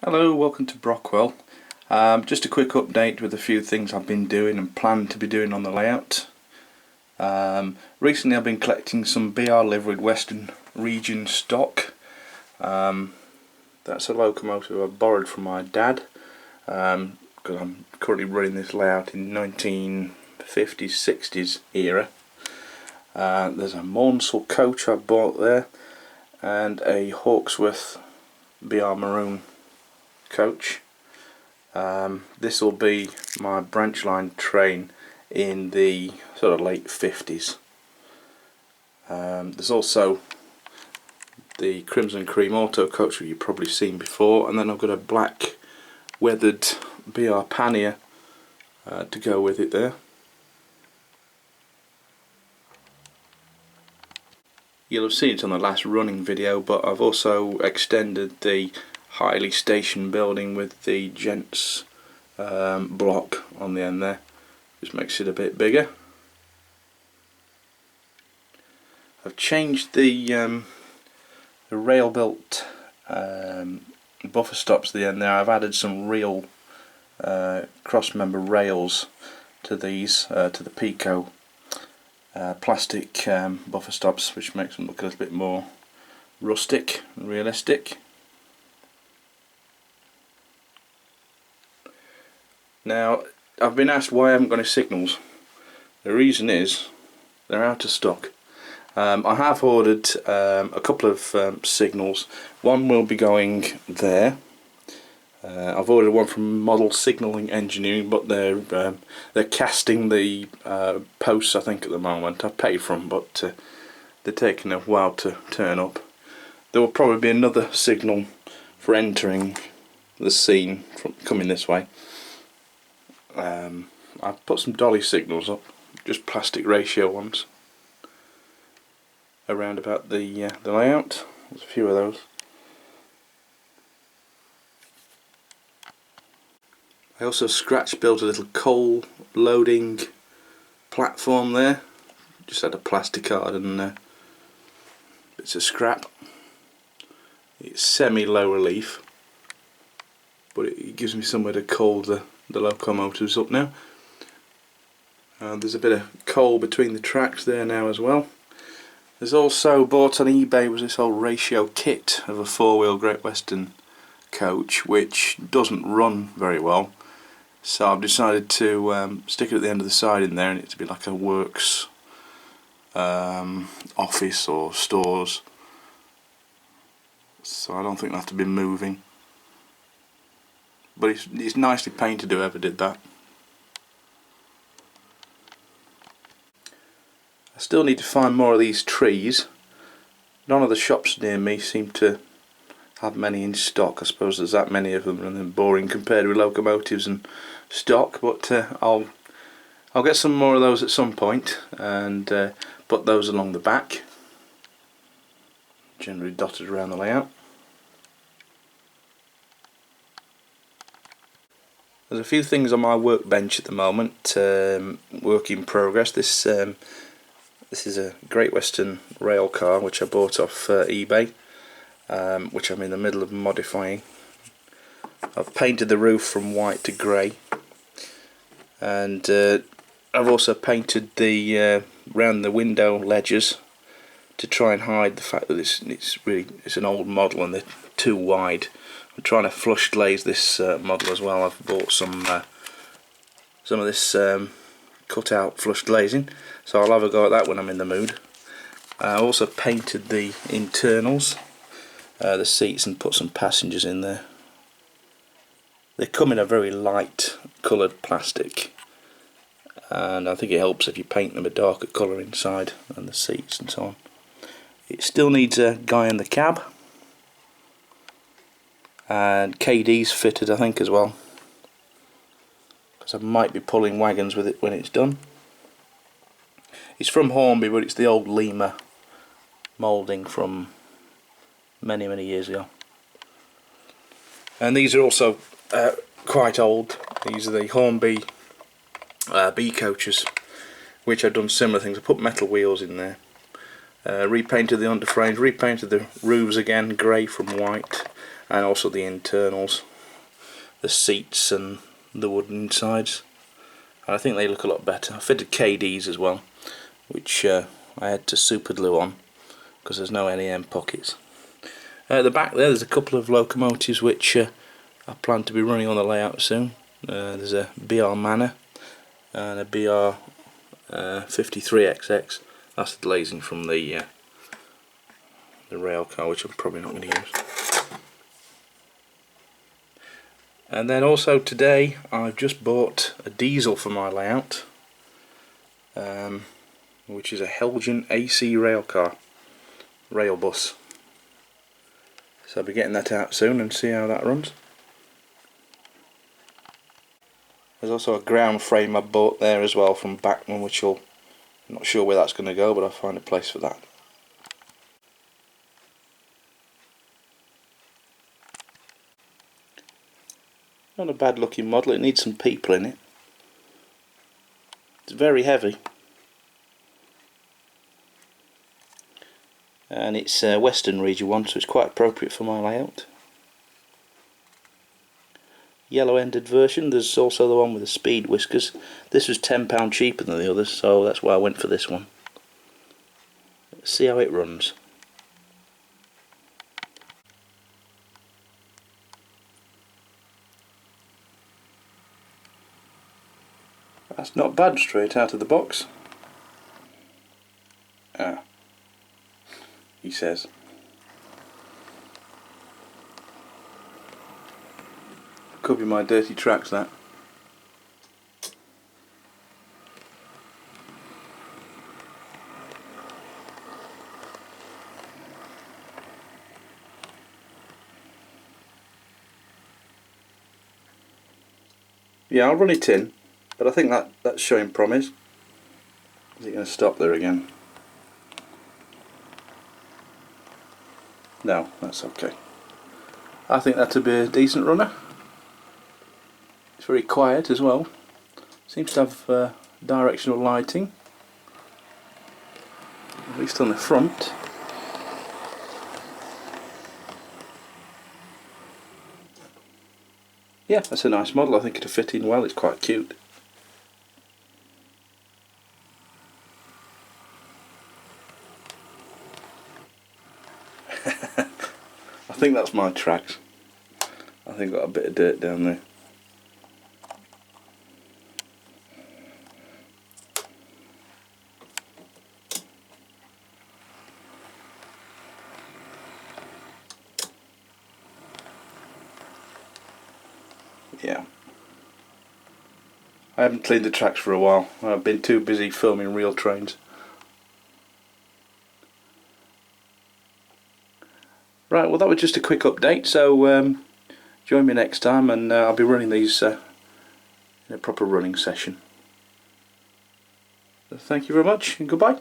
Hello, welcome to Brockwell. Just a quick update with a few things I've been doing and plan to be doing on the layout. Recently I've been collecting some BR liveried Western Region stock. That's a locomotive I borrowed from my dad, because I'm currently running this layout in 1950s, 60s era. There's a Maunsell coach I bought there and a Hawksworth BR Maroon coach. This will be my branch line train in the sort of late 50s. There's also the Crimson Cream Auto coach that you've probably seen before, and then I've got a black weathered BR pannier to go with it there. You'll have seen it on the last running video, but I've also extended the highly station building with the gents block on the end there, just makes it a bit bigger. I've changed the rail built buffer stops at the end there. I've added some real cross member rails to these, to the Pico plastic buffer stops, which makes them look a little bit more rustic and realistic. Now, I've been asked why I haven't got any signals. The reason is they're out of stock. I have ordered a couple of signals. One will be going there. I've ordered one from Model Signalling Engineering, but they're casting the posts, I think, at the moment. I've paid for them, but they're taking a while to turn up. There will probably be another signal for entering the scene from coming this way. I've put some dolly signals up, just plastic ratio ones, around about the layout. There's a few of those. I also scratch built a little coal loading platform there. Just had a plastic card and bits of scrap. It's semi low relief, but it gives me somewhere to coal the locomotives up now. There's a bit of coal between the tracks there now as well. There's also, bought on eBay, was this old ratio kit of a four-wheel Great Western coach, which doesn't run very well, so I've decided to stick it at the end of the siding there, and it to be like a works office or stores, so I don't think they'll have to be moving. But it's nicely painted, whoever did that. I still need to find more of these trees. None of the shops near me seem to have many in stock. I suppose there's that many of them and they're boring compared with locomotives and stock, but I'll get some more of those at some point and put those along the back, generally dotted around the layout. There's a few things on my workbench at the moment, work in progress. This is a Great Western rail car which I bought off eBay, which I'm in the middle of modifying. I've painted the roof from white to grey, and I've also painted the round the window ledges to try and hide the fact that it's an old model and they're too wide. I'm trying to flush glaze this model as well. I've bought some of this cut out flush glazing, so I'll have a go at that when I'm in the mood. I also painted the internals, the seats, and put some passengers in there. They come in a very light coloured plastic, and I think it helps if you paint them a darker colour inside and the seats and so on. It still needs a guy in the cab, and KD's fitted, I think, as well, because I might be pulling wagons with it when it's done. It's from Hornby, but it's the old Lima moulding from many years ago. And these are also quite old. These are the Hornby B coaches, which I've done similar things. I put metal wheels in there, repainted the underframes, repainted the roofs again grey from white, and also the internals. the seats and the wooden sides, and I think they look a lot better. I fitted KDs as well, which I had to super glue on because there's no NEM pockets. At the back there's a couple of locomotives which I plan to be running on the layout soon. There's a BR Manor and a BR 53XX. That's the glazing from the rail car, which I'm probably not going to use. And then also today I've just bought a diesel for my layout, which is a Heljan AC rail bus. So I'll be getting that out soon and see how that runs. There's also a ground frame I bought there as well from Backman, which I'm not sure where that's going to go, but I'll find a place for that. Not a bad looking model. It needs some people in it. It's very heavy, and it's Western region one, so it's quite appropriate for my layout. Yellow ended version. There's also the one with the speed whiskers. This was £10 cheaper than the others, so that's why I went for this one. Let's see how it runs. That's not bad straight out of the box. Ah, he says. Could be my dirty tracks, that. Yeah, I'll run it in, but I think that's showing promise. Is it going to stop there again? No, that's okay. I think that'll be a decent runner. It's very quiet as well. Seems to have directional lighting, at least on the front. Yeah, that's a nice model. I think it'll fit in well. It's quite cute. I think that's my tracks. I think I've got a bit of dirt down there. Yeah. I haven't cleaned the tracks for a while. I've been too busy filming real trains. Right, well that was just a quick update, so join me next time and I'll be running these in a proper running session. So thank you very much and goodbye.